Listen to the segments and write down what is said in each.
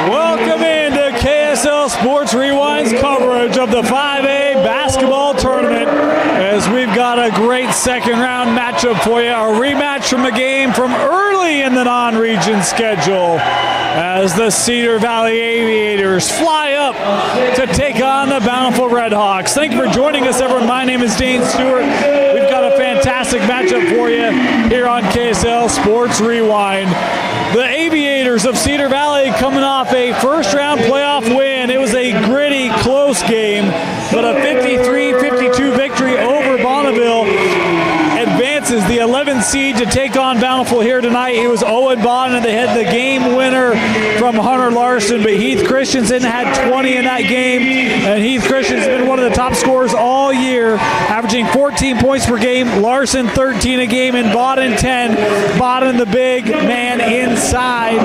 Welcome into KSL Sports Rewind's coverage of the 5A basketball tournament as we've got a great second round matchup for you. A rematch from a game from early in the non-region schedule as the Cedar Valley Aviators fly up to take on the Bountiful Redhawks. Thank you for joining us, everyone. My name is Dane Stewart. We've got a fantastic matchup for you here on KSL Sports Rewind. The Aviators of Cedar Valley coming off a first-round playoff win. It was a gritty, close game, but a 53-52 victory over Bonneville advances the 11th seed to take on Bountiful here tonight. It was Owen Bodden, and they had the game winner from Hunter Larson, but Heath Christensen had 20 in that game, and Heath Christensen's been one of the top scorers all year, averaging 14 points per game. Larson 13 a game, and Bodden 10. Bodden, the big man inside,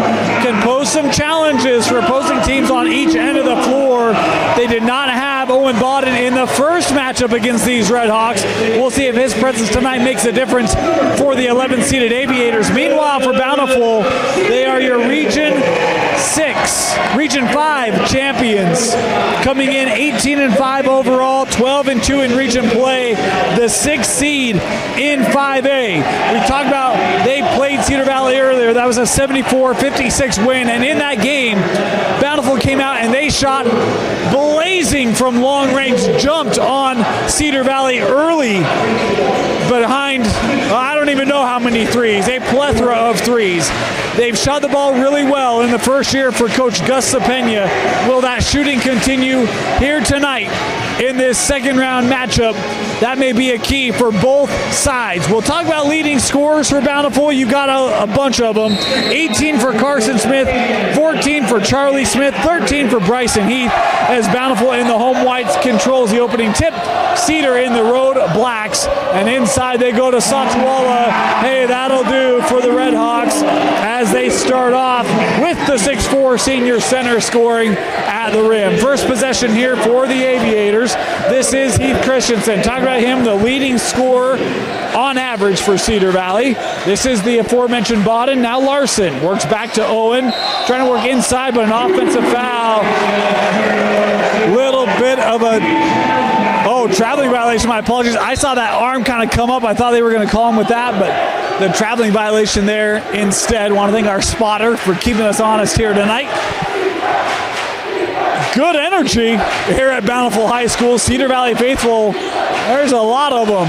can pose some challenges for opposing teams on each end of the floor. They did not have Owen Bodden in the first matchup against these Redhawks. We'll see if his presence tonight makes a difference for the 11th-seeded Aviators. Meanwhile, for Bountiful, they are your Region 5 champions, coming in 18-5 overall, 12-2 in region play, the 6th seed in 5A. We talked about they played Cedar Valley earlier. That was a 74-56 win, and in that game, Bountiful came out and they shot blazing from long range, jumped on Cedar Valley early behind, I don't even know how many threes, a plethora of threes. They've shot the ball really well in the first year for Coach Gus Sapena. Will that shooting continue here tonight in this second round matchup? That may be a key for both sides. We'll talk about leading scorers for Bountiful. You've got a bunch of them. 18 for Carson Smith, 14 for Charlie Smith, 13 for Bryson Heath, as Bountiful in the home whites controls the opening tip. Cedar in the road blacks, and inside they go to Satchwala. Hey, that'll do for the Redhawks as they start off with the 6'4 senior center scoring at the rim. First possession here for the Aviators. This is Heath Christensen. Talk about him, the leading scorer on average for Cedar Valley. This is the aforementioned Bodden. Now Larson works back to Owen, trying to work inside, but an offensive foul. Little bit of a traveling violation. My apologies. I saw that arm kind of come up. I thought they were going to call him with that, but the traveling violation there instead. Want to thank our spotter for keeping us honest here tonight. Good energy here at Bountiful High School. Cedar Valley faithful, there's a lot of them.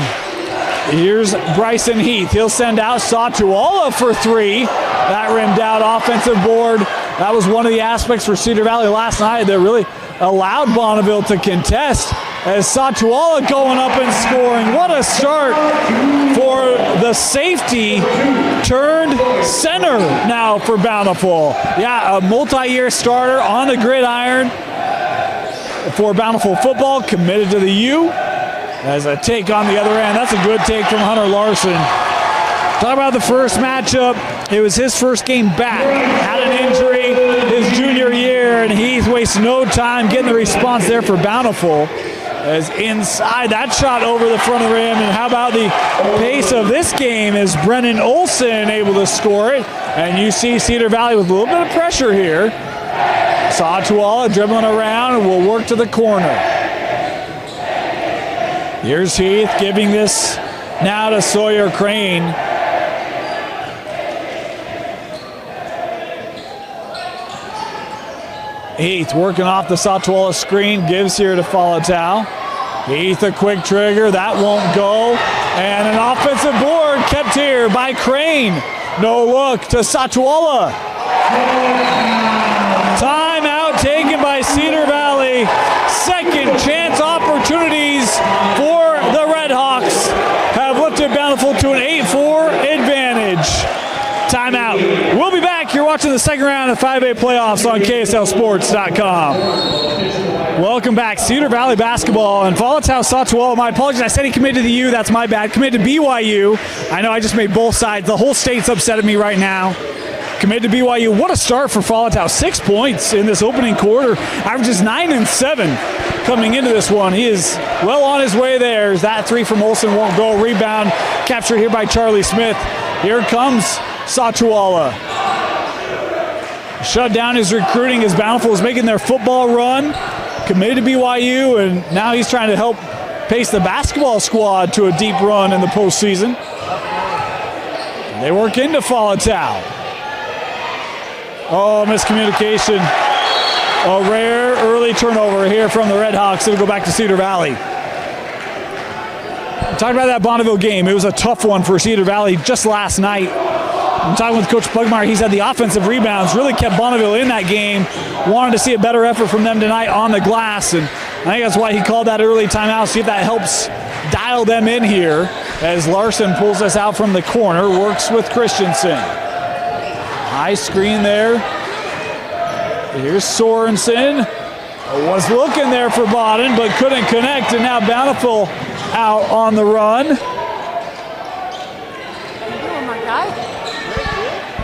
Here's Bryson Heath. He'll send out Satchwala for three. That rimmed out offensive board. That was one of the aspects for Cedar Valley last night that really allowed Bonneville to contest, as Satchwala going up and scoring. What a start for the safety turned center now for Bountiful. Yeah, a multi-year starter on the gridiron for Bountiful football, committed to the U. As a take on the other end. That's a good take from Hunter Larson. Talk about the first matchup. It was his first game back. Had an injury his junior year, and Heath wastes no time getting the response there for Bountiful. As inside, that shot over the front of the rim. And how about the pace of this game is Brennan Olson able to score it. And you see Cedar Valley with a little bit of pressure here. Satchwala dribbling around and will work to the corner. Here's Heath giving this now to Sawyer Crane. Heath working off the Satchwala screen, gives here to Falatau. Heath a quick trigger, that won't go. And an offensive board kept here by Crane. No look to Satchwala. Timeout taken by Cedar Valley. Second chance opportunities for the Redhawks have lifted Bountiful to an 8-4 advantage. Timeout. We'll be back. You're watching the second round of 5A playoffs on KSLSports.com. Welcome back. Cedar Valley basketball and Falatau Satchwala. My apologies. I said he committed to the U. That's my bad. Committed to BYU. I know I just made both sides. The whole state's upset at me right now. Committed to BYU. What a start for Falatau. 6 points in this opening quarter. Averages 9 and 7 coming into this one. He is well on his way there. That three from Olson won't go. Rebound captured here by Charlie Smith. Here comes Satchwala. shut down his recruiting as Bountiful was making their football run, committed to BYU, and now he's trying to help pace the basketball squad to a deep run in the postseason. They work into Falatau. Oh, miscommunication. A rare early turnover here from the Redhawks. It'll go back to Cedar Valley. Talking about that Bountiful game, it was a tough one for Cedar Valley just last night. I'm talking with Coach Pugmire. He's had the offensive rebounds, really kept Bountiful in that game. Wanted to see a better effort from them tonight on the glass, and I think that's why he called that early timeout. See if that helps dial them in here as Larson pulls us out from the corner, works with Christensen. High screen there. Here's Sorensen. Was looking there for Bodden, but couldn't connect, and now Bountiful out on the run. How you doing, my guy?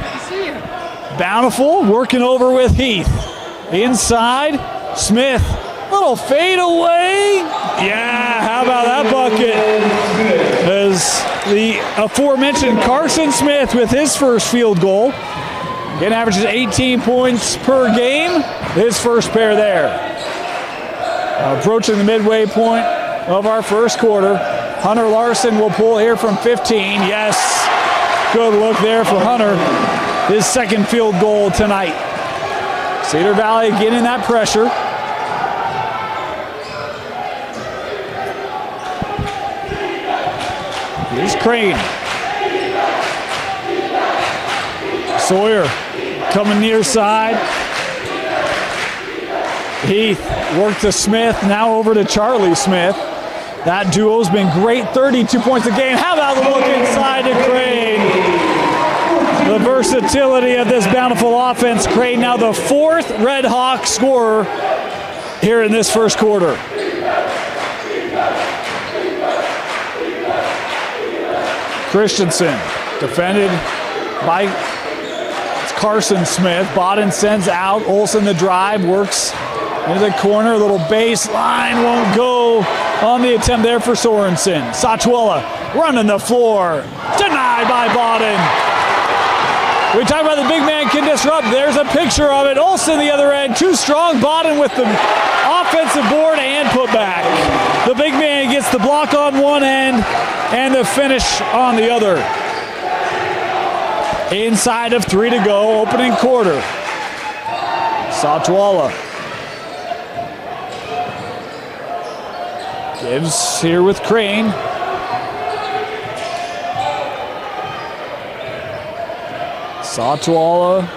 Good to see you. Bountiful working over with Heath. Inside, Smith. Little fade away. Yeah, how about that bucket? As the aforementioned Carson Smith with his first field goal. Again, averages 18 points per game. His first pair there. Approaching the midway point of our first quarter. Hunter Larson will pull here from 15. Yes, good look there for Hunter. His second field goal tonight. Cedar Valley getting that pressure. Here's Crane. Sawyer coming near side. Heath worked to Smith, now over to Charlie Smith. That duo's been great, 32 points a game. How about the look inside to Crane? The versatility of this Bountiful offense. Crane now the fourth Redhawk scorer here in this first quarter. Christensen defended by Carson Smith. Bodden sends out. Olsen the drive, works into the corner. A little baseline, won't go on the attempt there for Sorensen. Satuella running the floor. Denied by Bodden. We talk about the big man can disrupt. There's a picture of it. Olsen the other end. Too strong. Bodden with the offensive board and put back. The big man gets the block on one end and the finish on the other. Inside of 3 to go, opening quarter. Satuella gives here with Crane. Satuella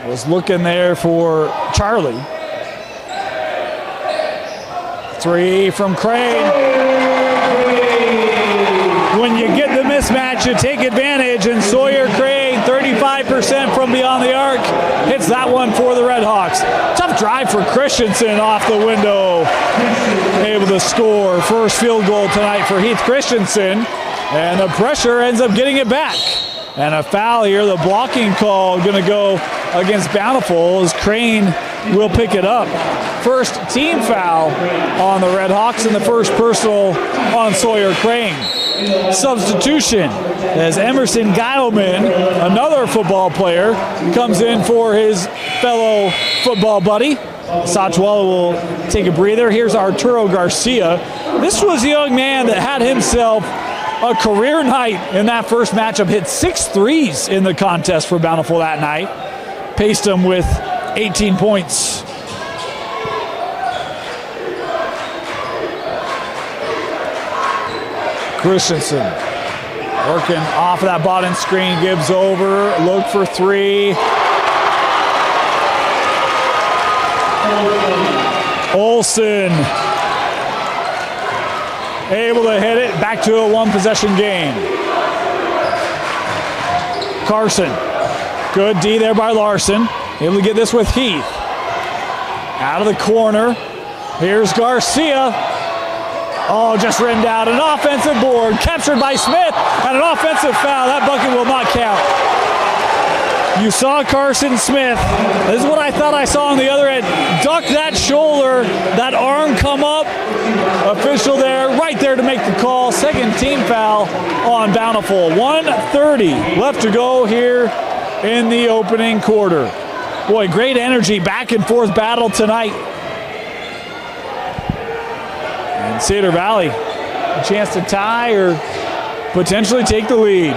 was looking there for Charlie. 3 from Crane. When you get the mismatch, you take advantage, and Sawyer Crane, 35% from beyond the arc, hits that one for the Redhawks. Tough drive for Christensen off the window. Able to score. First field goal tonight for Heath Christensen, and the pressure ends up getting it back. And a foul here, the blocking call going to go against Bountiful as Crane will pick it up. First team foul on the Redhawks and the first personal on Sawyer Crane. Substitution as Emerson Geilman, another football player, comes in for his fellow football buddy. Satuella will take a breather. Here's Arturo Garcia. This was a young man that had himself a career night in that first matchup. Hit 6 threes in the contest for Bountiful that night. Paced him with 18 points. Christensen working off of that bottom screen, gives over, look for 3. Olsen able to hit it, back to a 1-possession game. Carson, good D there by Larson, able to get this with Heath. Out of the corner, here's Garcia. Oh, just rimmed out. An offensive board captured by Smith, and an offensive foul. That bucket will not count. You saw Carson Smith. This is what I thought I saw on the other end. Duck that shoulder, that arm come up. Official there, right there to make the call. Second team foul on Bountiful. 1:30 left to go here in the opening quarter. Boy, great energy, back and forth battle tonight. And Cedar Valley, a chance to tie or potentially take the lead.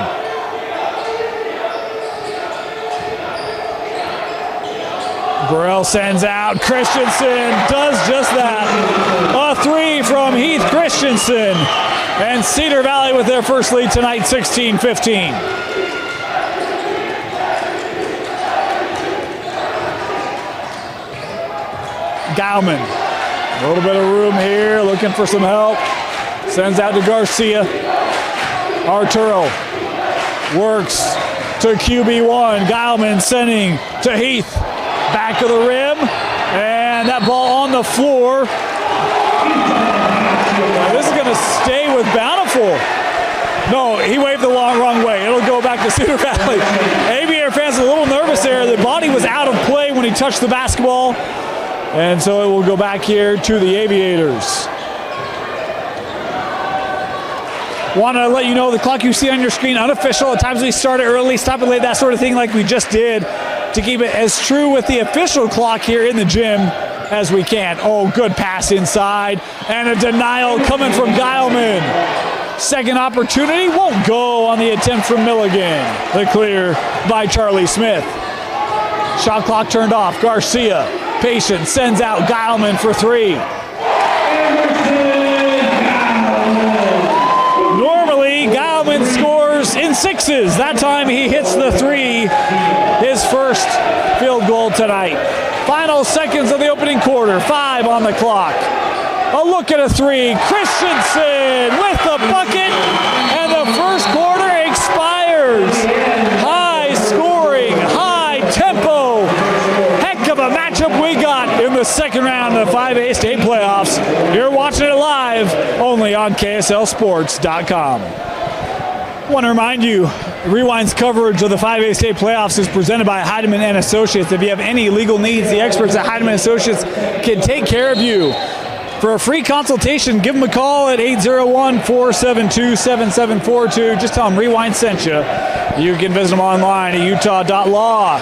Burrell sends out. Christensen does just that. A three from Heath Christensen. And Cedar Valley with their first lead tonight, 16-15. Gauman, a little bit of room here, looking for some help. Sends out to Garcia. Arturo works to QB1. Gauman sending to Heath. Back of the rim, and that ball on the floor. Now this is going to stay with Bountiful. No, he waved the wrong way. It'll go back to Cedar Valley. Aviator fans are a little nervous there. The body was out of play when he touched the basketball, and so it will go back here to the Aviators. Want to let you know the clock you see on your screen, unofficial. At times we start it early, stop it late, that sort of thing like we just did, to keep it as true with the official clock here in the gym as we can. Oh, good pass inside, and a denial coming from Geilman. Second opportunity won't go on the attempt from Milligan. The clear by Charlie Smith. Shot clock turned off. Garcia, patient, sends out Geilman for three. Normally, Geilman scores in sixes. That time he hits the three. His first field goal tonight. Final seconds of the opening quarter. 5 on the clock. A look at a three. Christensen with the bucket. And the first quarter expires. High scoring, high tempo. Heck of a matchup we got in the second round of the 5A state playoffs. You're watching it live only on KSLSports.com. I want to remind you, Rewind's coverage of the 5A state playoffs is presented by Heidemann and Associates. If you have any legal needs, the experts at Heidemann Associates can take care of you. For a free consultation, give them a call at 801-472-7742. Just tell them Rewind sent you. You can visit them online at utah.law.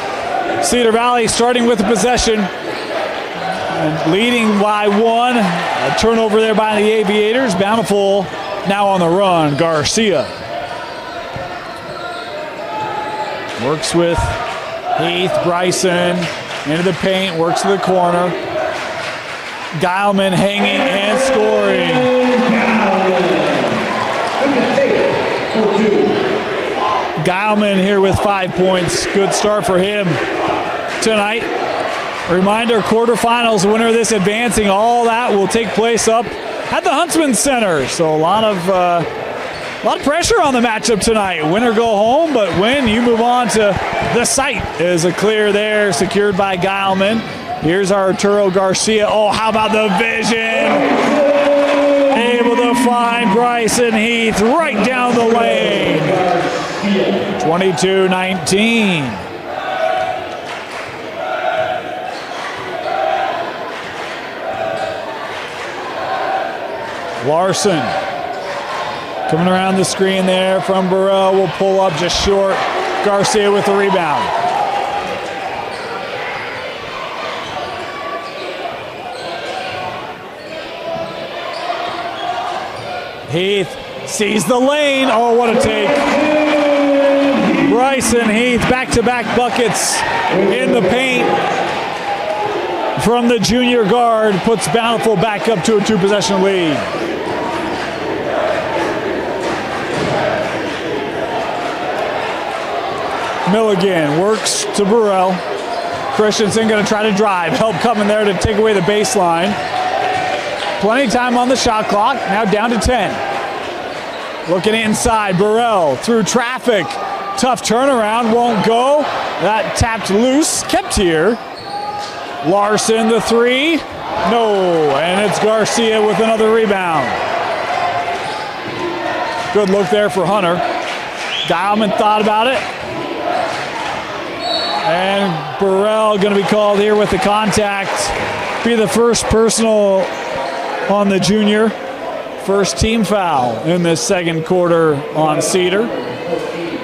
Cedar Valley starting with the possession, and leading by one. A turnover there by the Aviators. Bountiful now on the run. Garcia works with Heath, Bryson, into the paint, works to the corner. Geilman hanging and scoring. Geilman here with 5 points. Good start for him tonight. Reminder, quarterfinals, winner of this advancing, all that will take place up at the Huntsman Center. So a lot of pressure on the matchup tonight. Win or go home, but win, you move on to the site. Is a clear there, secured by Geilman. Here's Arturo Garcia. Oh, how about the vision? Able to find Bryson Heath right down the lane. 22-19. Larson coming around the screen there from Burrell. Will pull up just short. Garcia with the rebound. Heath sees the lane. Oh, what a take. Bryson Heath, back-to-back buckets in the paint from the junior guard, puts Bountiful back up to a 2-possession lead. Milligan works to Burrell. Christensen going to try to drive. Help coming there to take away the baseline. Plenty of time on the shot clock. Now down to 10. Looking inside. Burrell through traffic. Tough turnaround. Won't go. That tapped loose. Kept here. Larson the three. No. And it's Garcia with another rebound. Good look there for Hunter. Geilman thought about it. And Burrell going to be called here with the contact. Be the first personal on the junior. First team foul in this second quarter on Cedar.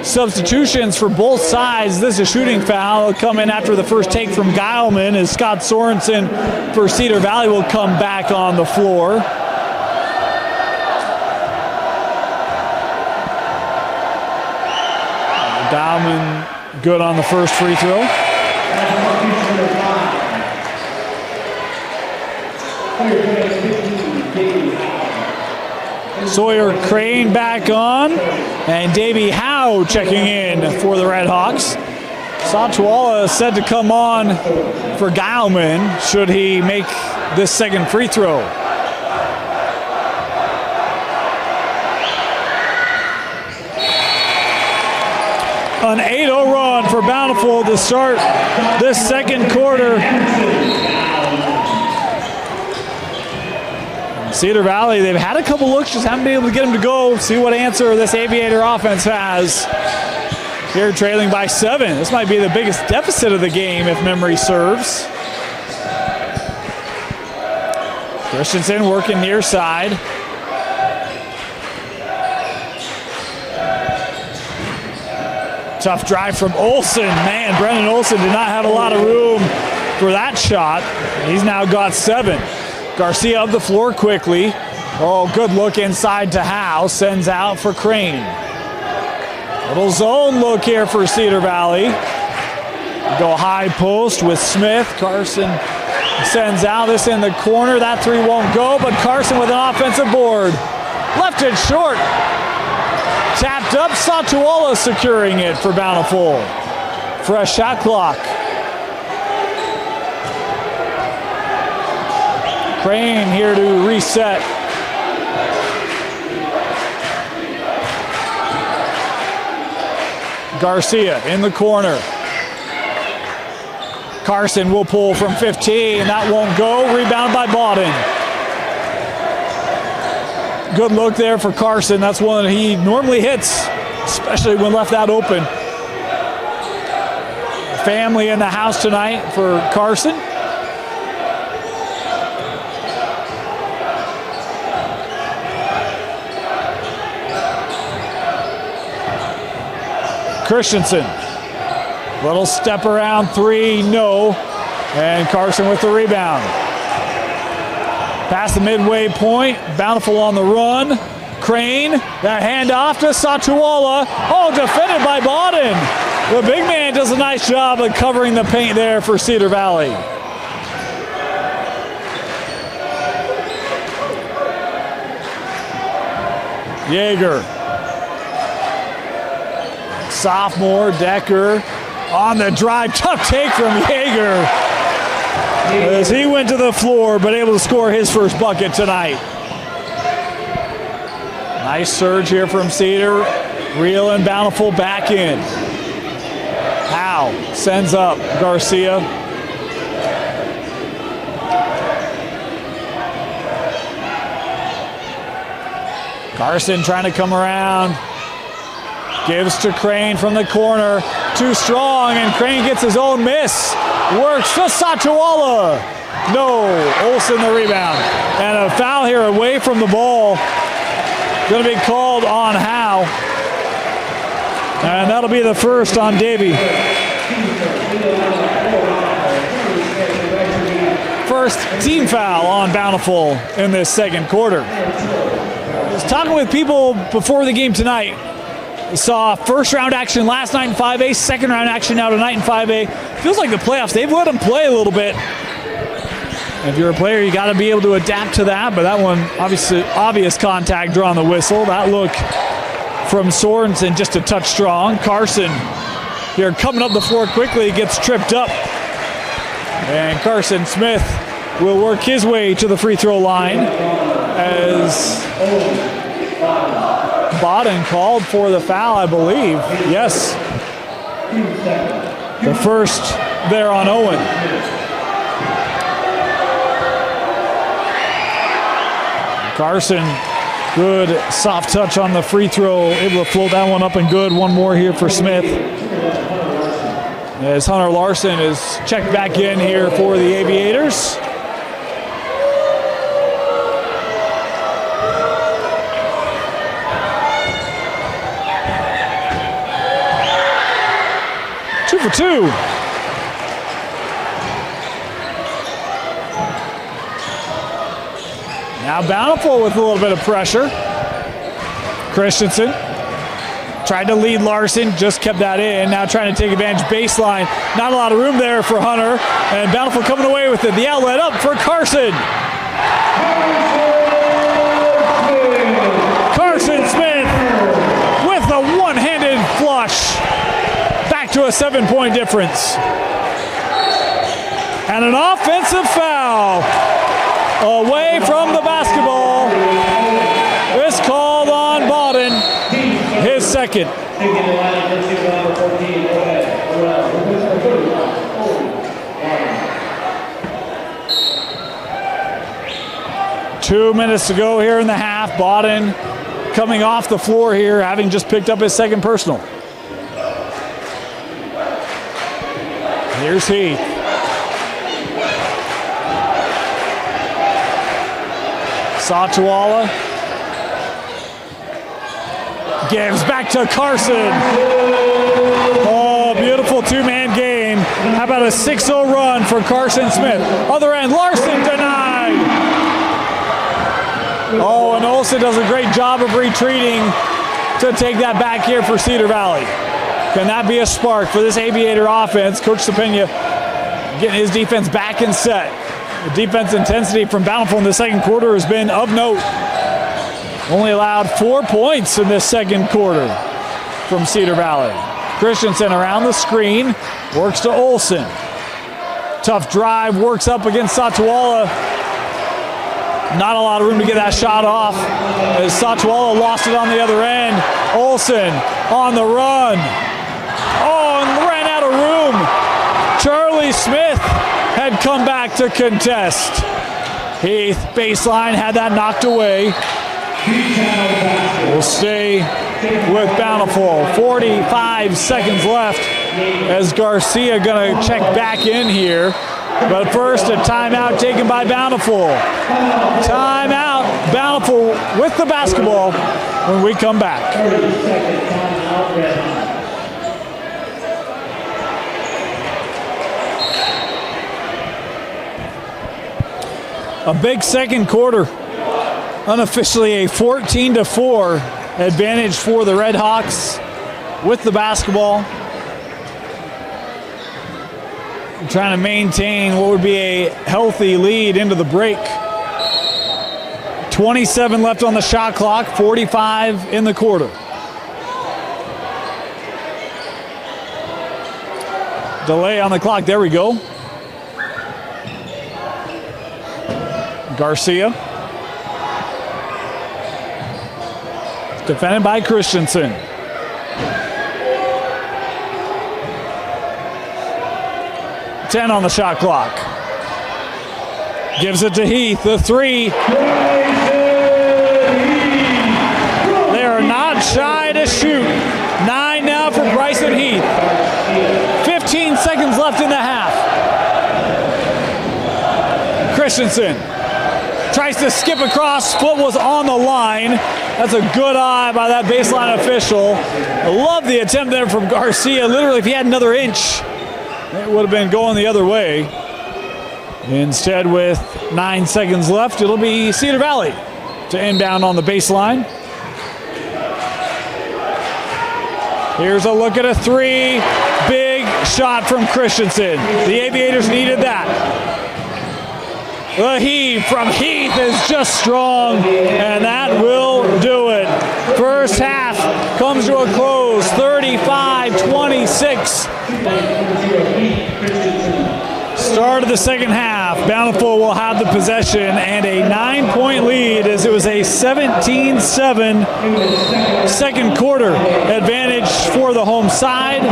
substitutions for both sides. This is a shooting foul. It'll come in after the first take from Geilman as Scott Sorensen for Cedar Valley will come back on the floor. Geilman good on the first free throw. Sawyer Crane back on, and Davey Howe checking in for the Redhawks. Satuala said to come on for Geilman should he make this second free throw. An 8-0 run for Bountiful to start this second quarter. Cedar Valley, they've had a couple looks, just haven't been able to get them to go. See what answer this Aviator offense has. Here trailing by 7. This might be the biggest deficit of the game if memory serves. Christensen working near side. Tough drive from Olsen. Man, Brennan Olsen did not have a lot of room for that shot. He's now got 7. Garcia up the floor quickly. Oh, good look inside to Howe. Sends out for Crane. Little zone look here for Cedar Valley. Go high post with Smith. Carson sends out this in the corner. That three won't go, but Carson with an offensive board. Left it short. Tapped up. Satuala securing it for Bountiful. Fresh shot clock. Crane here to reset. Garcia in the corner. Carson will pull from 15. That won't go. Rebound by Bawden. Good look there for Carson. That's one that he normally hits, especially when left that open. Family in the house tonight for Carson. Christensen, little step around three, no, and Carson with the rebound. Past the midway point, Bountiful on the run. Crane, that handoff to Satuala. Oh, defended by Bawden. The big man does a nice job of covering the paint there for Cedar Valley. Yeager. Sophomore Decker on the drive. Tough take from Yeager as he went to the floor, but able to score his first bucket tonight. Nice surge here from Cedar. Real and Bountiful back in. Howe sends up Garcia. Carson trying to come around. Gives to Crane from the corner. Too strong, and Crane gets his own miss. Works to Satuala. No, Olsen the rebound. And a foul here away from the ball. Going to be called on Howe. And that'll be the first on Davey. First team foul on Bountiful in this second quarter. I was talking with people before the game tonight. We saw first round action last night in 5A, second round action now tonight in 5A. Feels like the playoffs, they've let them play a little bit. If you're a player, you got to be able to adapt to that, but that one, obviously, obvious contact drawing the whistle. That look from Sorensen just a touch strong. Carson here coming up the floor quickly, gets tripped up. And Carson Smith will work his way to the free throw line as Bawden called for the foul, I believe. Yes. The first there on Owen. Carson, good soft touch on the free throw. Able to float that one up and good. One more here for Smith. As Hunter Larson is checked back in here for the Aviators. 2. Now Bountiful with a little bit of pressure. Christensen tried to lead Larson, just kept that in. Now trying to take advantage baseline. Not a lot of room there for Hunter. And Bountiful coming away with it. The outlet up for Carson. Carson Smith with a one-handed flush. Back to a 7-point difference. And an offensive foul away from the basketball. This called on Bawden, his second. 2 minutes to go here in the half. Bawden coming off the floor here, having just picked up his second personal. Here's Heath. Satuala gives back to Carson. Oh, beautiful two-man game. How about a 6-0 run for Carson Smith? Other end, Larson denied. Oh, and Olsen does a great job of retreating to take that back here for Cedar Valley. Can that be a spark for this Aviator offense? Coach Cepena getting his defense back and set. The defense intensity from Bountiful in the second quarter has been of note. Only allowed 4 points in this second quarter from Cedar Valley. Christensen around the screen, works to Olsen. Tough drive, works up against Satuala. Not a lot of room to get that shot off as Satuala lost it on the other end. Olsen on the run. Oh, and ran out of room. Charlie Smith had come back to contest. Heath, baseline, had that knocked away. We'll stay with Bountiful. 45 seconds left as Garcia gonna check back in here. But first, a timeout taken by Bountiful. Timeout, Bountiful with the basketball when we come back. A big second quarter. Unofficially a 14-4 advantage for the Redhawks with the basketball. Trying to maintain what would be a healthy lead into the break. 27 left on the shot clock, 45 in the quarter. Delay on the clock, there we go. Garcia. Defended by Christensen. Ten on the shot clock. Gives it to Heath, the three. They are not shy to shoot. 9 now for Bryson Heath. 15 seconds left in the half. Christensen tries to skip across, foot was on the line. That's a good eye by that baseline official. I love the attempt there from Garcia. Literally, if he had another inch, it would have been going the other way. Instead, with 9 seconds left, it'll be Cedar Valley to inbound on the baseline. Here's a look at a three. Big shot from Christensen. The Aviators needed that. The heave from Heath is just strong, and that will do it. First half comes to a close, 35-26. Start of the second half, Bountiful will have the possession and a 9-point lead as it was a 17-7 second quarter advantage for the home side.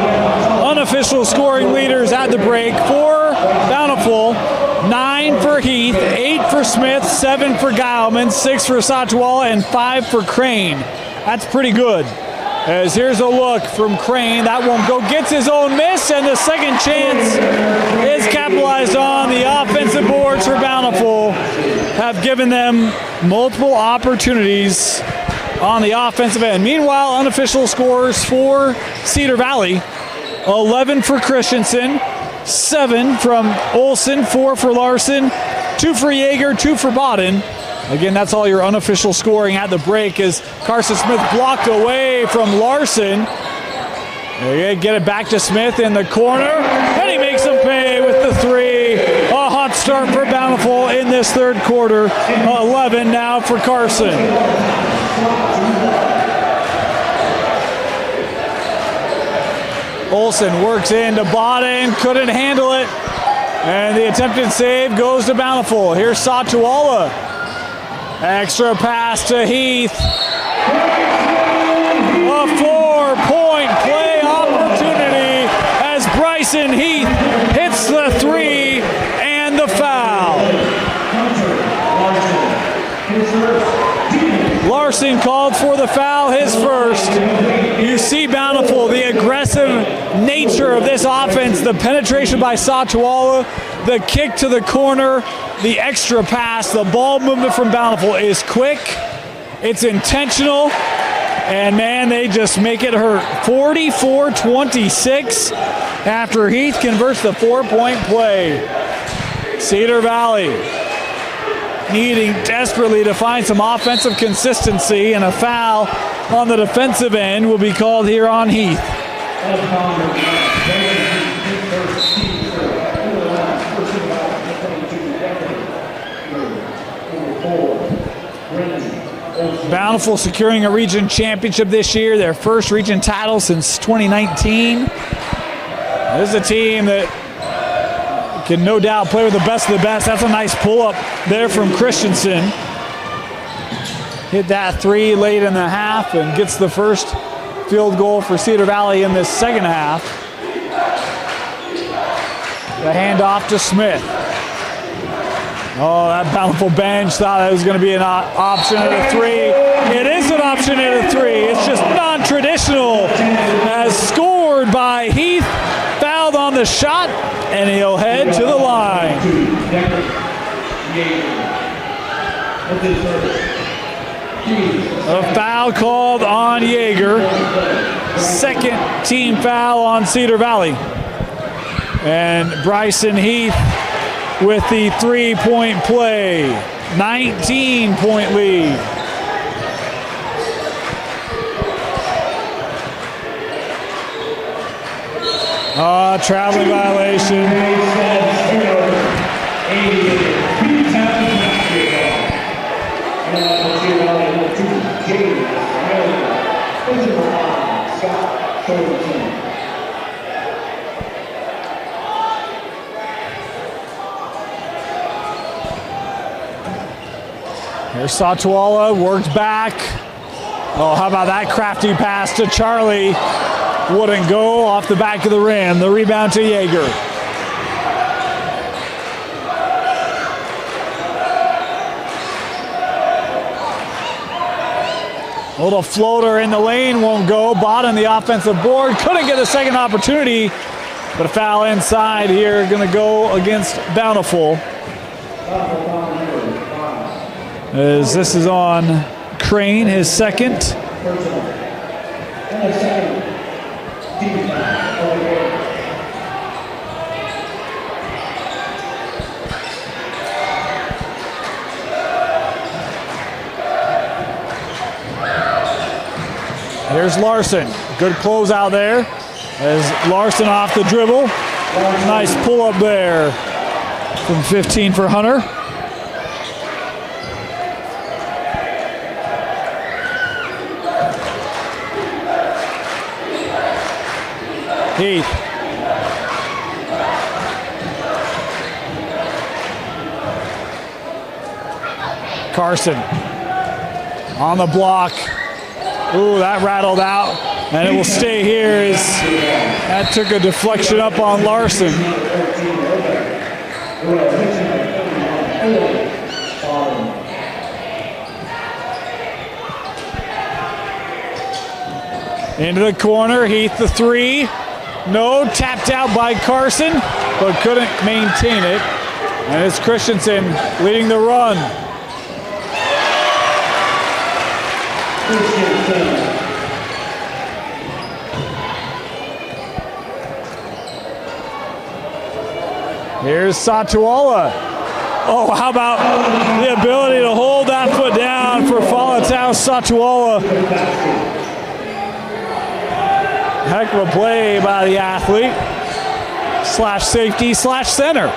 Unofficial scoring leaders at the break for Bountiful. 9 for Heath, 8 for Smith, 7 for Gileman, 6 for Satuala, and 5 for Crane. That's pretty good. As here's a look from Crane. That won't go. Gets his own miss, and the second chance is capitalized on. The offensive boards for Bountiful have given them multiple opportunities on the offensive end. Meanwhile, unofficial scores for Cedar Valley. 11 for Christensen, 7 from Olsen, 4 for Larson, 2 for Yeager, 2 for Bodden. Again, that's all your unofficial scoring at the break as Carson Smith blocked away from Larson. Get it back to Smith in the corner, and he makes him pay with the 3. A hot start for Bountiful in this third quarter. 11 now for Carson. Olsen works into Bodden, couldn't handle it. And the attempted save goes to Bountiful. Here's Satuala. Extra pass to Heath. A 4-point play opportunity as Bryson Heath hits the 3 and the foul. Larson called for the foul, his first. You see Bountiful, the aggressive nature of this offense, the penetration by Satuala, the kick to the corner, the extra pass, the ball movement from Bountiful is quick, it's intentional, and man, they just make it hurt. 44-26 after Heath converts the 4-point play. Cedar Valley needing desperately to find some offensive consistency, and a foul on the defensive end will be called here on Heath. Bountiful securing a region championship this year, their first region title since 2019. This is a team that can no doubt play with the best of the best. That's a nice pull-up there from Christensen. Hit that 3 late in the half and gets the first field goal for Cedar Valley in this second half. The handoff to Smith. Oh, that Bountiful bench thought that was going to be an option at a 3. It is an option at a 3. It's just non-traditional. As scored by Heath, fouled on the shot, and he'll head to the line. A foul called on Yeager. Second team foul on Cedar Valley. And Bryson Heath with the 3-point play. 19-point lead. Traveling violation. Here's Satuala, works back. Oh, how about that crafty pass to Charlie? Wouldn't go, off the back of the rim. The rebound to Yeager. A little floater in the lane, won't go. Bodden the offensive board, couldn't get a second opportunity, but a foul inside here, gonna go against Bountiful. As this is on Crane, his second. Here's Larson. Good close out there. As Larson off the dribble. Nice pull up there from 15 for Hunter. Heath. Carson on the block. Ooh, that rattled out, and it will stay here as that took a deflection up on Larson. Into the corner, Heath the 3. No, tapped out by Carson, but couldn't maintain it. And it's Christensen leading the run. Here's Satuala. Oh, how about the ability to hold that foot down for Falatau Satuala. Heck of a play by the athlete. Slash safety, slash center.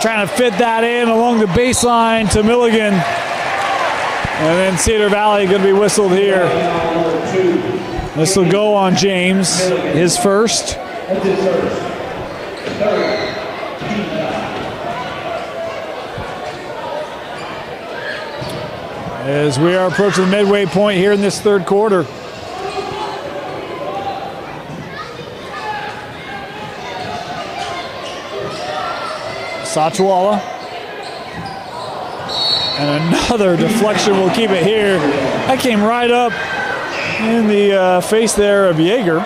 Trying to fit that in along the baseline to Milligan. And then Cedar Valley going to be whistled here. This will go on James, his first. As we are approaching the midway point here in this third quarter. Satuala. And another deflection will keep it here. That came right up in the face there of Yeager.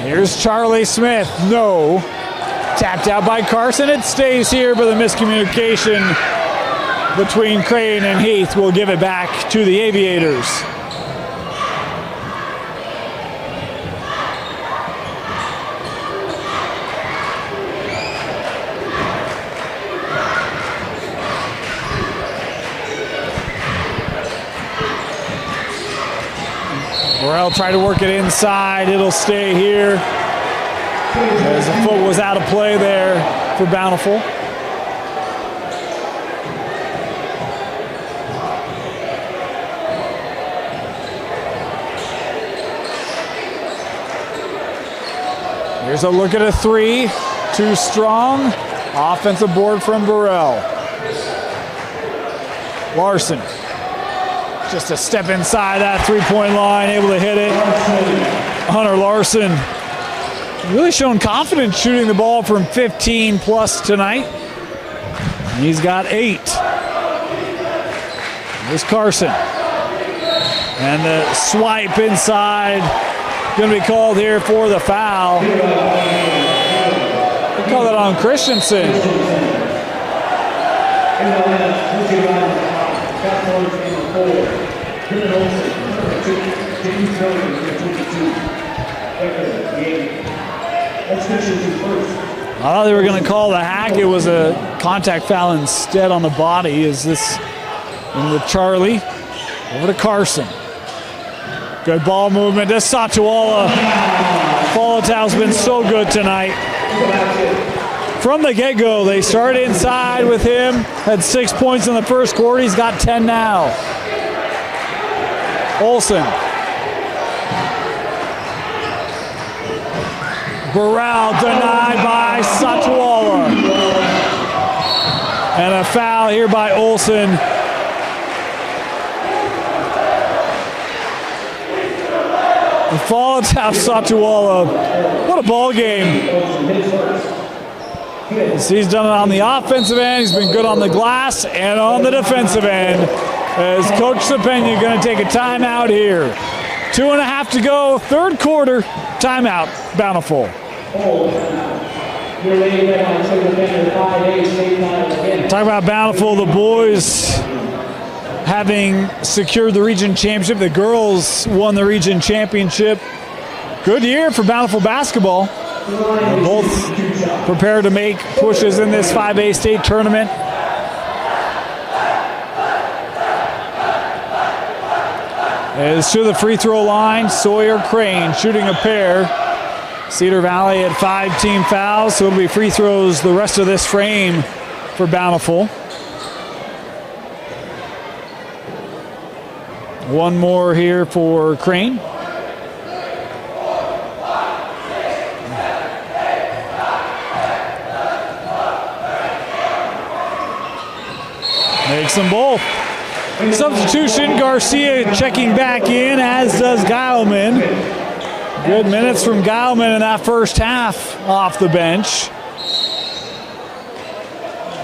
Here's Charlie Smith. No. Tapped out by Carson. It stays here, but the miscommunication between Crane and Heath will give it back to the Aviators. Burrell tried to work it inside. It'll stay here as the foot was out of play there for Bountiful. Here's a look at a three. Too strong. Offensive board from Burrell. Larson. Just a step inside that three-point line, able to hit it. Hunter Larson really showing confidence shooting the ball from 15 plus tonight. He's got 8. Here's Carson. And the swipe inside. Going to be called here for the foul. They call that on Christensen. I thought they were going to call the hack. It was a contact foul instead on the body. Is this in with Charlie? Over to Carson. Good ball movement to Satuala. Falatau's been so good tonight. From the get-go, they started inside with him. Had 6 points in the first quarter. He's got 10 now. Olsen. Burrell denied by Satuala. And a foul here by Olsen. The Falatau Satuala. What a ball game. He's done it on the offensive end. He's been good on the glass and on the defensive end. As Coach Cepena going to take a timeout here. 2.5 to go, third quarter. Timeout, Bountiful. Talk about Bountiful, the boys having secured the region championship. The girls won the region championship. Good year for Bountiful basketball. They're both prepared to make pushes in this 5A state tournament. As to the free throw line, Sawyer Crane shooting a pair. Cedar Valley at 5 team fouls, so it'll be free throws the rest of this frame for Bountiful. One more here for Crane. Makes them both. Substitution, Garcia checking back in, as does Geilman. Good minutes from Geilman in that first half off the bench.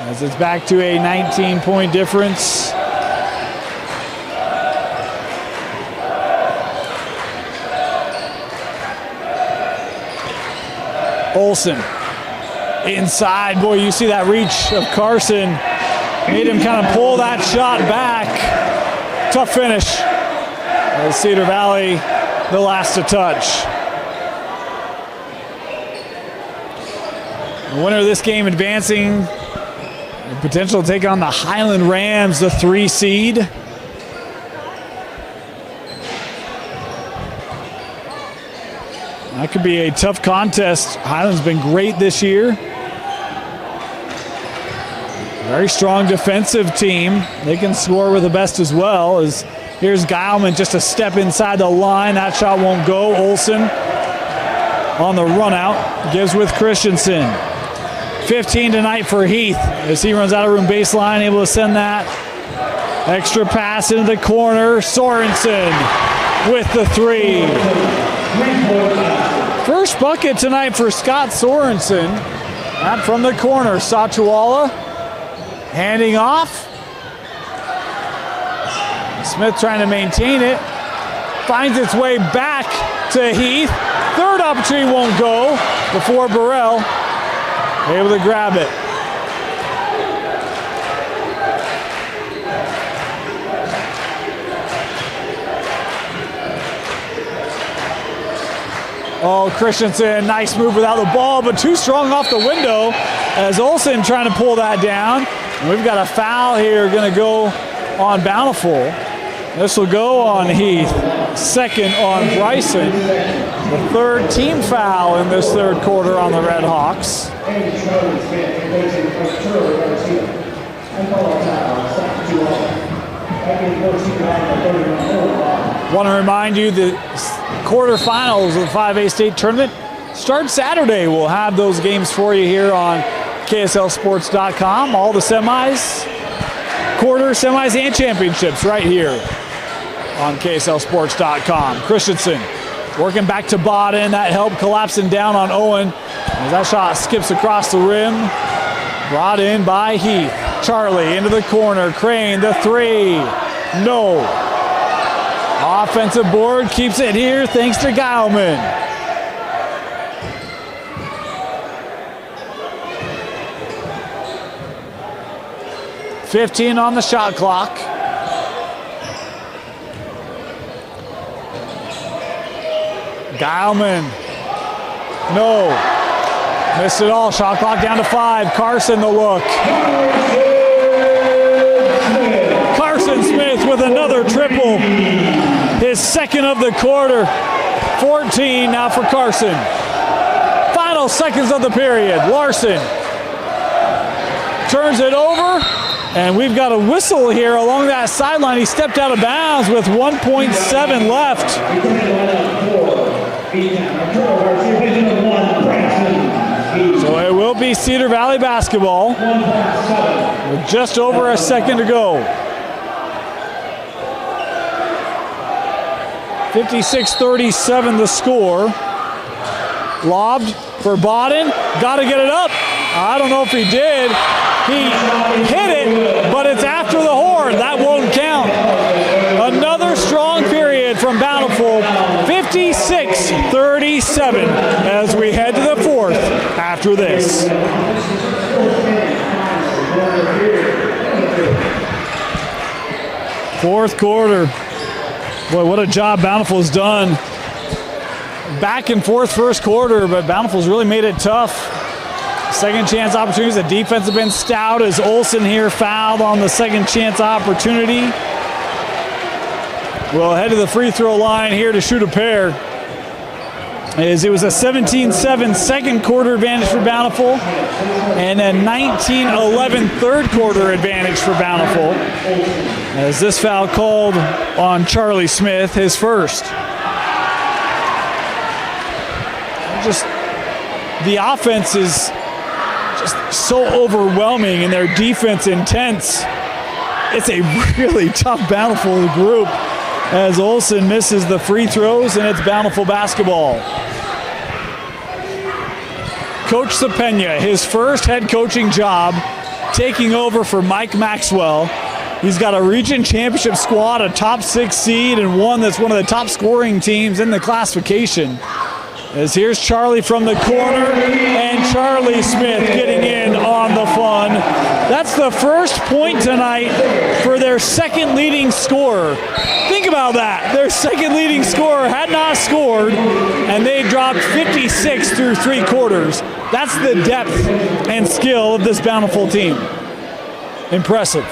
As it's back to a 19-point difference. Olsen inside. Boy, you see that reach of Carson. Made him kind of pull that shot back. tough finish. Cedar Valley, the last to touch. The winner of this game advancing, the potential to take on the Highland Rams, the 3 seed. That could be a tough contest. Highland's been great this year. Very strong defensive team. They can score with the best as well. As here's Geilman just a step inside the line. That shot won't go. Olsen on the run out. Gives with Christensen. 15 tonight for Heath as he runs out of room baseline, able to send that extra pass into the corner. Sorensen with the 3. First bucket tonight for Scott Sorensen. That from the corner. Sachuala handing off. Smith trying to maintain it. Finds its way back to Heath. Third opportunity won't go before Burrell able to grab it. Oh, Christensen, nice move without the ball, but too strong off the window as Olsen trying to pull that down. And we've got a foul here going to go on Bountiful. This will go on Heath. Second on Bryson. The 3rd team foul in this 3rd quarter on the Redhawks. Want to remind you the quarterfinals of the 5A state tournament start Saturday. We'll have those games for you here on KSLSports.com. All the semis, quarters, semis, and championships right here on KSLSports.com. Christensen working back to Bodden. That help collapsing down on Owen as that shot skips across the rim. Brought in by Heath. Charlie into the corner. Crane, the 3. No. Offensive board keeps it here thanks to Geilman. .15 on the shot clock. Geilman. No. Missed it all. Shot clock down to 5. Carson the look. Carson Smith with another triple. His 2nd of the quarter. 14 now for Carson. Final seconds of the period. Larson turns it over. And we've got a whistle here along that sideline. He stepped out of bounds with 1.7 left. So it will be Cedar Valley basketball with just over a second to go. 56-37 the score. Lobbed for Bodden. Got to get it up. I don't know if he did. He hit it, but it's after the horn. That won't count. Another strong period from Bountiful. 56-37 as we head to the 4th after this. Fourth quarter. Boy, what a job Bountiful's done. Back and forth first quarter, but Bountiful's really made it tough. Second chance opportunities. The defense has been stout as Olsen here fouled on the second chance opportunity. We'll head to the free throw line here to shoot a pair. As it was a 17-7 second quarter advantage for Bountiful and a 19-11 third quarter advantage for Bountiful. As this foul called on Charlie Smith, his first. Just the offense is just so overwhelming and their defense intense. It's a really tough Bountiful group as Olsen misses the free throws and it's Bountiful basketball. Coach Cepena, his first head coaching job, taking over for Mike Maxwell. He's got a region championship squad, a top 6 seed, and one that's one of the top scoring teams in the classification. As here's Charlie from the corner, and Charlie Smith getting in on the fun That's the first point tonight for their second leading scorer. Think about that. Their second leading scorer had not scored, and they dropped 56 through 3 quarters. That's the depth and skill of this Bountiful team. Impressive.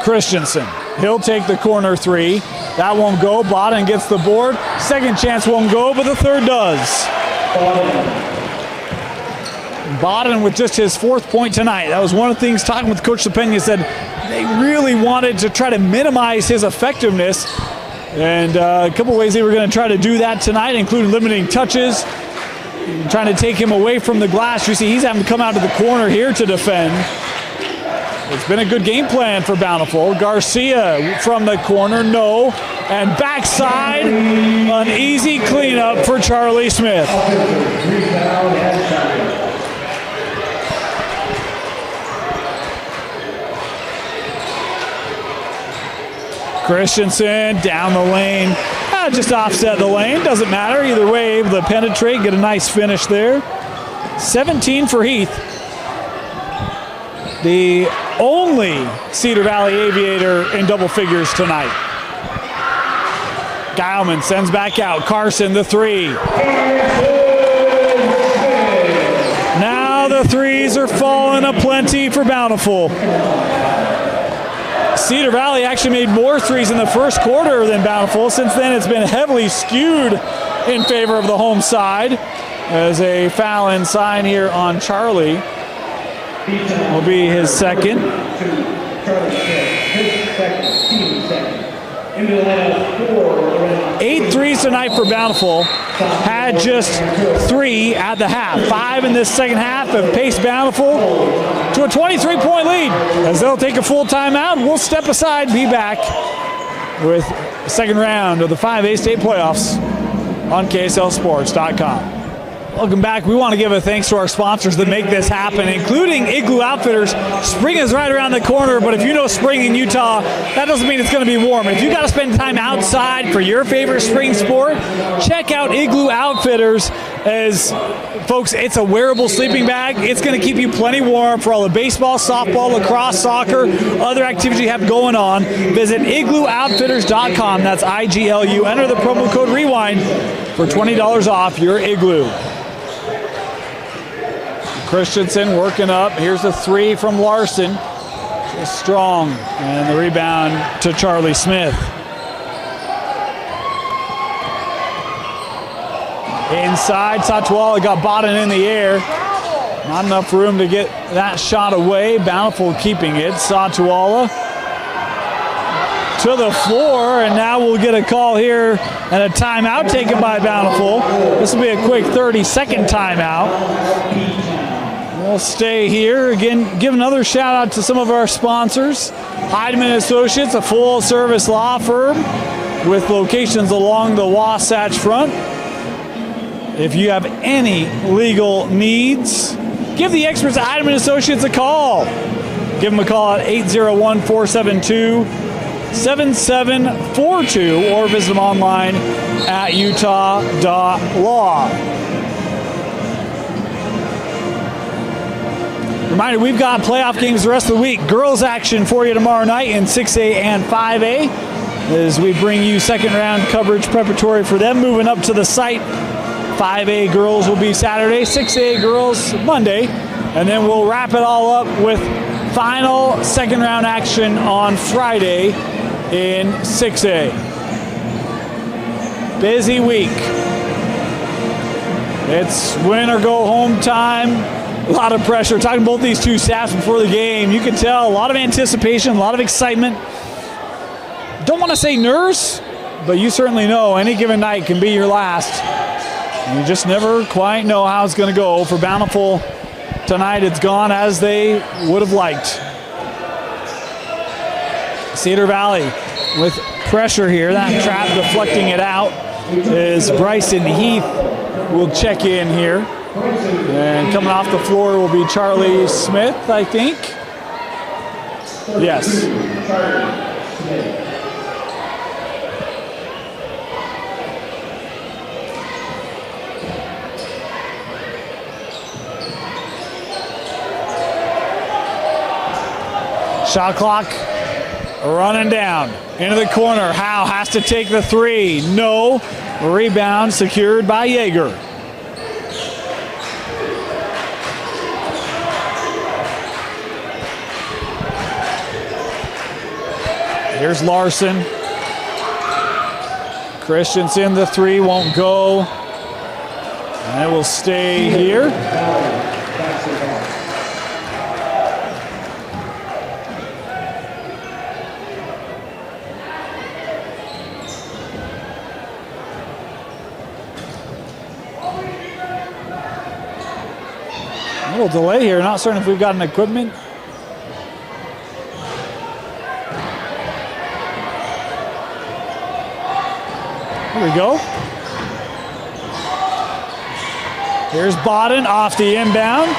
Christensen, he'll take the corner 3. That won't go. Bodden gets the board. Second chance won't go, but the third does. Bodden with just his 4th point tonight. That was one of the things talking with Coach Cepena, said they really wanted to try to minimize his effectiveness. And a couple ways they were going to try to do that tonight, including limiting touches, trying to take him away from the glass. You see he's having to come out to the corner here to defend. It's been a good game plan for Bountiful. Garcia from the corner, no. And backside, an easy cleanup for Charlie Smith. Christensen down the lane. Just offset the lane. Doesn't matter. Either way, able to penetrate, get a nice finish there. 17 for Heath. The only Cedar Valley Aviator in double figures tonight. Geilman sends back out. Carson, the 3. Now the 3s are falling aplenty for Bountiful. Cedar Valley actually made more 3s in the first quarter than Bountiful. Since then, it's been heavily skewed in favor of the home side. As a foul and sign here on Charlie. Will be his second. 8 threes tonight for Bountiful. Had just 3 at the half. 5 in this second half have paced Bountiful to a 23-point lead. As they'll take a full timeout, we'll step aside, be back with the second round of the 5A state playoffs on KSLSports.com. Welcome back. We want to give a thanks to our sponsors that make this happen, including Igloo Outfitters. Spring is right around the corner, but if you know spring in Utah, that doesn't mean it's going to be warm. If you got to spend time outside for your favorite spring sport, check out Igloo Outfitters. As folks, it's a wearable sleeping bag. It's going to keep you plenty warm for all the baseball, softball, lacrosse, soccer, other activities you have going on. Visit iglooOutfitters.com. That's IGLU. Enter the promo code REWIND for $20 off your Igloo. Christensen working up. Here's a 3 from Larson. Just strong. And the rebound to Charlie Smith. Inside, Satuala got Bodden in the air. Not enough room to get that shot away. Bountiful keeping it. Satuala to the floor, and now we'll get a call here and a timeout taken by Bountiful. This will be a quick 30-second timeout. We'll stay here. Again, give another shout out to some of our sponsors. Heidemann Associates, a full-service law firm with locations along the Wasatch Front. If you have any legal needs, give the experts at Heidemann Associates a call. Give them a call at 801-472-7742 or visit them online at utah.law. Reminder, we've got playoff games the rest of the week. Girls action for you tomorrow night in 6A and 5A as we bring you second round coverage preparatory for them moving up to the site. 5A girls will be Saturday, 6A girls Monday, and then we'll wrap it all up with final second round action on Friday in 6A. Busy week. It's win or go home time. A lot of pressure. Talking to both these two staffs before the game, you can tell a lot of anticipation, a lot of excitement. Don't want to say nerves, but you certainly know any given night can be your last. You just never quite know how it's going to go. For Bountiful tonight, it's gone as they would have liked. Cedar Valley with pressure here. That trap deflecting it out is Bryson Heath will check in here. And coming off the floor will be Charlie Smith, I think. Yes. Shot clock running down into the corner. Howe has to take the three. No. Rebound secured by Yeager. Here's Larson. Christensen, the three won't go. And it will stay here. A little delay here. Not certain if we've got an equipment. Here we go. Here's Bodden off the inbound.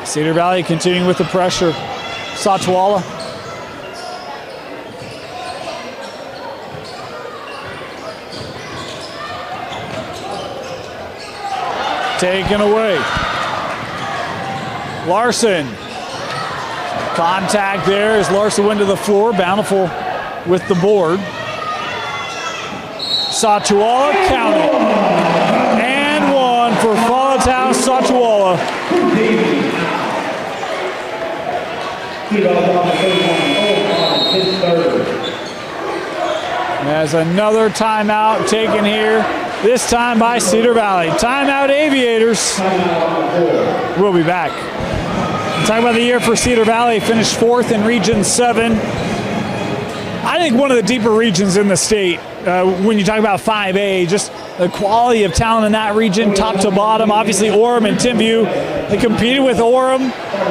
Cedar Valley continuing with the pressure. Satwala. Taken away. Larson. Contact there as Larson went to the floor. Bountiful with the board. Satwala counted. And one for Falatau Satwala. As another timeout taken here. This time by Cedar Valley. Timeout Aviators. We'll be back. Talk about the year for Cedar Valley. Finished 4th in Region 7. I think one of the deeper regions in the state. When you talk about 5A, just the quality of talent in that region, top to bottom. Obviously Orem and Timpview. They competed with Orem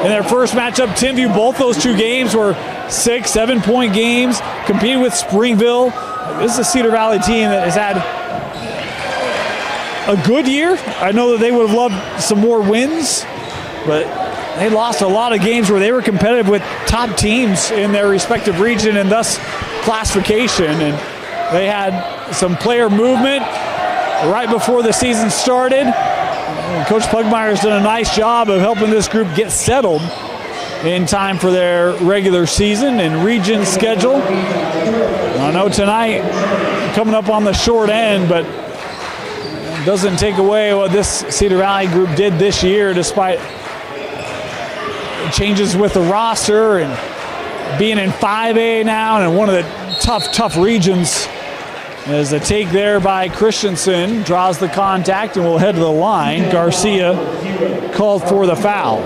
in their first matchup. Timpview, both those two games were 6-7 point games. Competed with Springville. This is a Cedar Valley team that has had a good year. I know that they would have loved some more wins, but they lost a lot of games where they were competitive with top teams in their respective region and thus classification. And they had some player movement right before the season started. And Coach Pugmire's done a nice job of helping this group get settled in time for their regular season and region schedule. I know tonight coming up on the short end, but doesn't take away what this Cedar Valley group did this year despite changes with the roster and being in 5A now and one of the tough regions. As a take there by Christensen, draws the contact and will head to the line. Garcia called for the foul.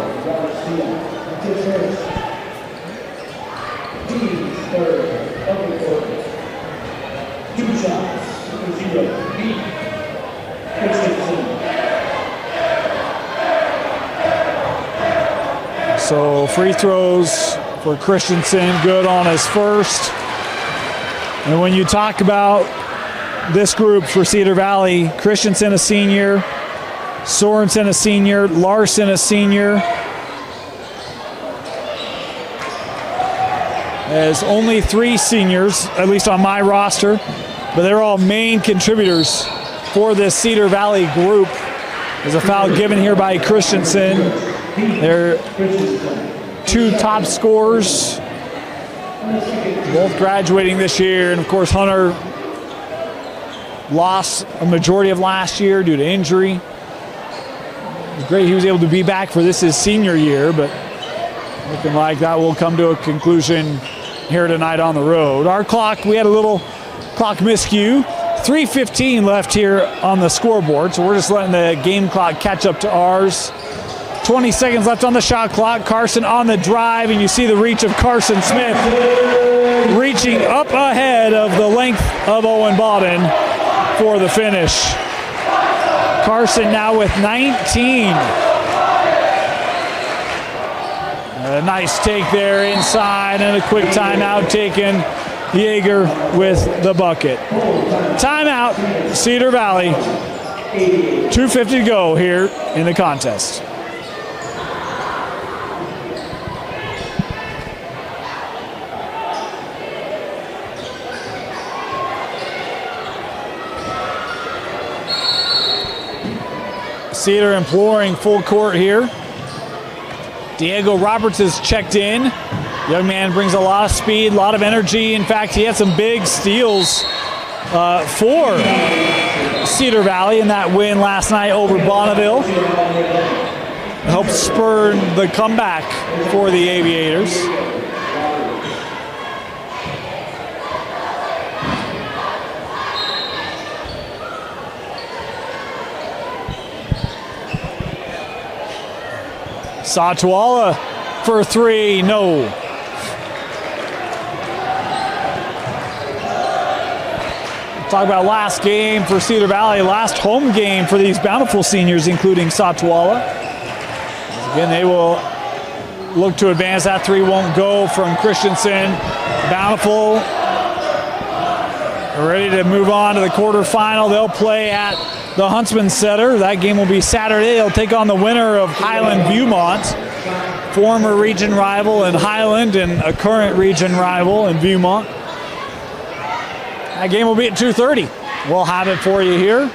So free throws for Christensen, good on his first. And when you talk about this group for Cedar Valley, Christensen a senior, Sorensen a senior, Larson a senior. There's only 3 seniors, at least on my roster, but they're all main contributors for this Cedar Valley group. There's a foul given here by Christensen. They're 2 top scorers, both graduating this year. And of course, Hunter lost a majority of last year due to injury. It was great he was able to be back for this his senior year, but looking like that will come to a conclusion here tonight on the road. Our clock, we had a little clock miscue. 3:15 left here on the scoreboard, so we're just letting the game clock catch up to ours. 20 seconds left on the shot clock. Carson on the drive, and you see the reach of Carson Smith reaching up ahead of the length of Owen Bodden for the finish. Carson now with 19. A nice take there inside and a quick timeout taken. Yeager with the bucket. Timeout, Cedar Valley. 2:50 to go here in the contest. Cedar imploring full court here. Diego Roberts is checked in. Young man brings a lot of speed, a lot of energy. In fact, he had some big steals for Cedar Valley in that win last night over Bountiful. Helped spur the comeback for the Aviators. Satuala for three, no. Talk about last game for Cedar Valley, last home game for these Bountiful seniors, including Satuala. Again, they will look to advance. That three won't go from Christensen. Bountiful ready to move on to the quarterfinal. They'll play at the Huntsman Cedar. That game will be Saturday. They'll take on the winner of Highland Viewmont, former region rival in Highland and a current region rival in Viewmont. That game will be at 2:30. We'll have it for you here.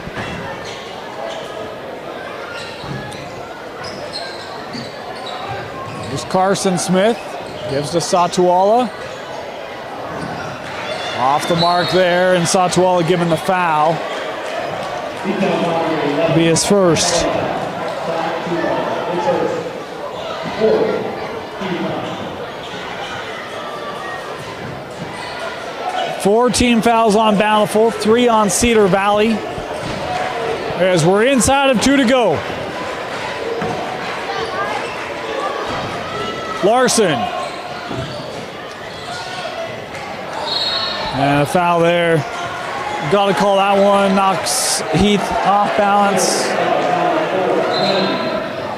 Here's Carson Smith, gives to Satuala. Off the mark there, and Satuala given the foul. Be his first. Four team fouls on Bountiful, 3 on Cedar Valley. As we're inside of 2 to go. Larson. And a foul there. Got to call that one. Knocks Heath off balance.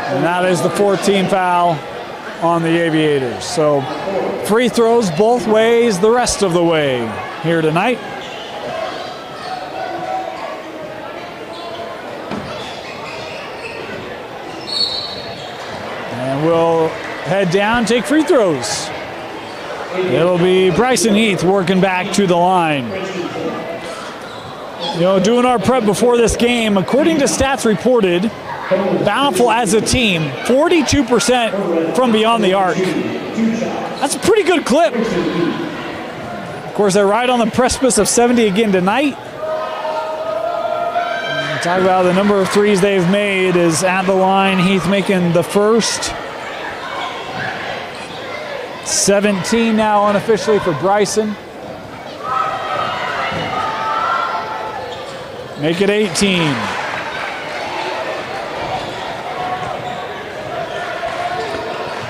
And that is the 4th foul on the Aviators. So free throws both ways the rest of the way here tonight. And we'll head down, take free throws. It'll be Bryson Heath working back to the line. You know, doing our prep before this game, according to stats reported, Bountiful as a team, 42% from beyond the arc. That's a pretty good clip. Of course, they're right on the precipice of 70 again tonight. Talk about the number of threes they've made is at the line. Heath making the first. 17 now unofficially for Bryson. Make it 18.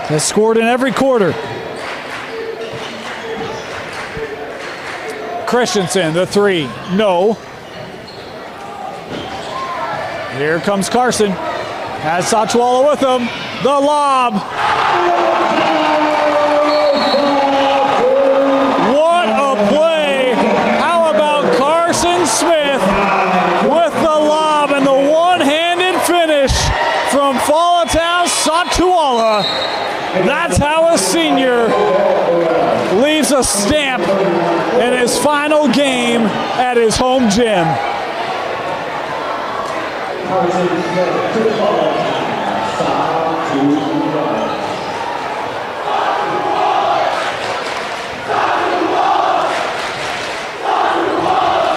Has scored in every quarter. Christensen, the three, no. Here comes Carson. Has Satuala with him. The lob. What a play. How about Carson Smith with the lob and the one-handed finish from Fallatown Satuala. That's how a senior leaves a stamp in his final game at his home gym.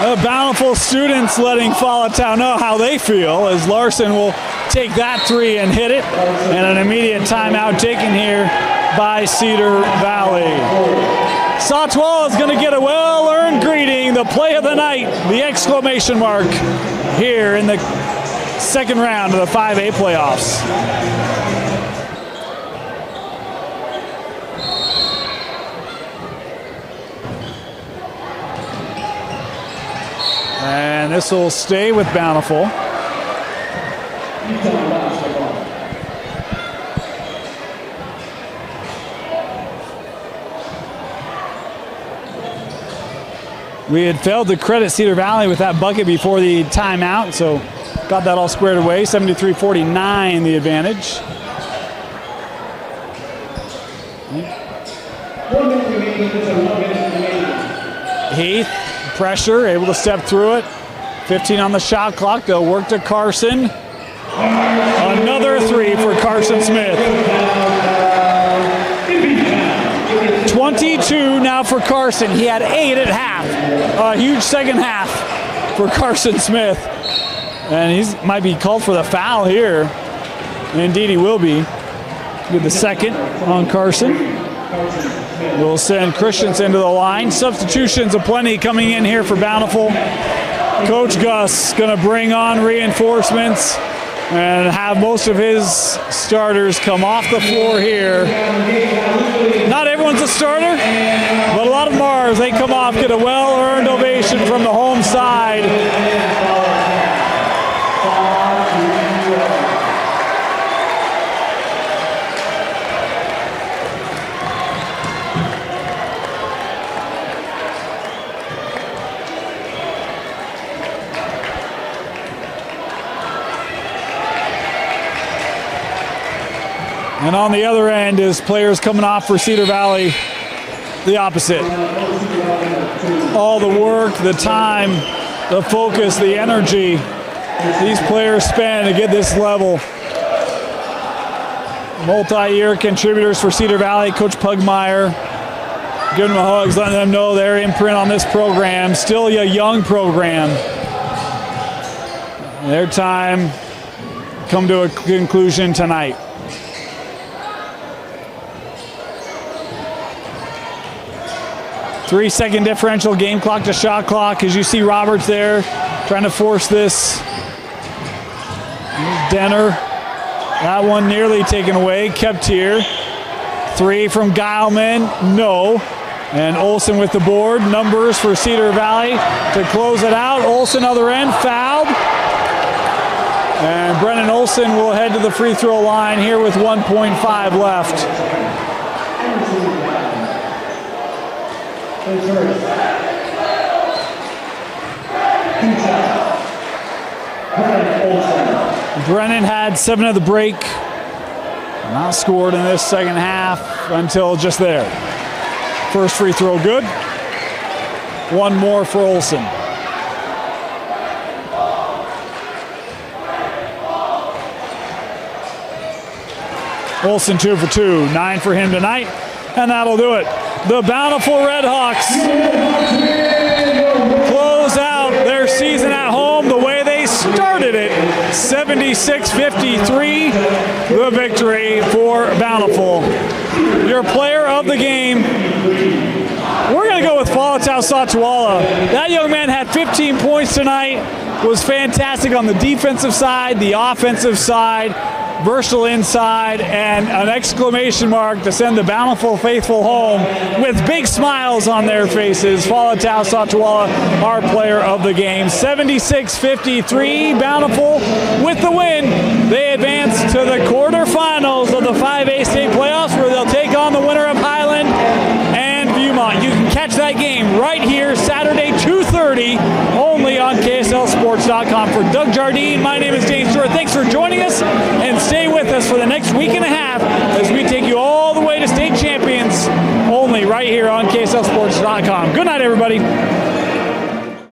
The Bountiful students letting Fallatown know how they feel as Larson will take that three and hit it. And an immediate timeout taken here by Cedar Valley. Satuala is going to get a well-earned greeting, the play of the night, the exclamation mark here in the second round of the 5A playoffs. And this will stay with Bountiful. We had failed to credit Cedar Valley with that bucket before the timeout, so got that all squared away. 73-49 the advantage. Heath, pressure, able to step through it. 15 on the shot clock. They'll work to Carson. Another 3 for Carson Smith. 22 now for Carson. He had 8 at half. A huge second half for Carson Smith. And he might be called for the foul here. And indeed he will be. With the second on Carson. We'll send Christensen to the line. Substitutions aplenty coming in here for Bountiful. Coach Gus going to bring on reinforcements and have most of his starters come off the floor here. Not everyone's a starter, but a lot of them are. As they come off, get a well-earned ovation from the home side. And on the other end is players coming off for Cedar Valley, the opposite. All the work, the time, the focus, the energy these players spend to get this level. Multi-year contributors for Cedar Valley, Coach Pugmire, giving them hugs, letting them know their imprint on this program. Still a young program. Their time come to a conclusion tonight. Three-second differential, game clock to shot clock. As you see Roberts there trying to force this. Denner, that one nearly taken away, kept here. 3 from Geilman, no. And Olsen with the board. Numbers for Cedar Valley to close it out. Olsen other end, fouled. And Brennan Olsen will head to the free throw line here with 1.5 left. Brennan had 7 at the break. Not scored in this second half until just there. First free throw good. 1 more for Olsen. Olsen 2 for 2. 9 for him tonight. And that'll do it. The Bountiful Redhawks close out their season at home the way they started it. 76-53, the victory for Bountiful. Your player of the game, we're going to go with Falatau Satuala. That young man had 15 points tonight, was fantastic on the defensive side, the offensive side, versatile inside, and an exclamation mark to send the Bountiful faithful home with big smiles on their faces. Falatau Satuala, our player of the game. 76-53, Bountiful with the win. They advance to the quarterfinals of the 5A state playoffs, where they'll take on the winner of Highland and Viewmont. You can catch that game right here Saturday 2:30 only on KSLSports.com. For Doug Jardine, my name is Dane Stewart. Thanks for joining us, and stay with us for the next week and a half as we take you all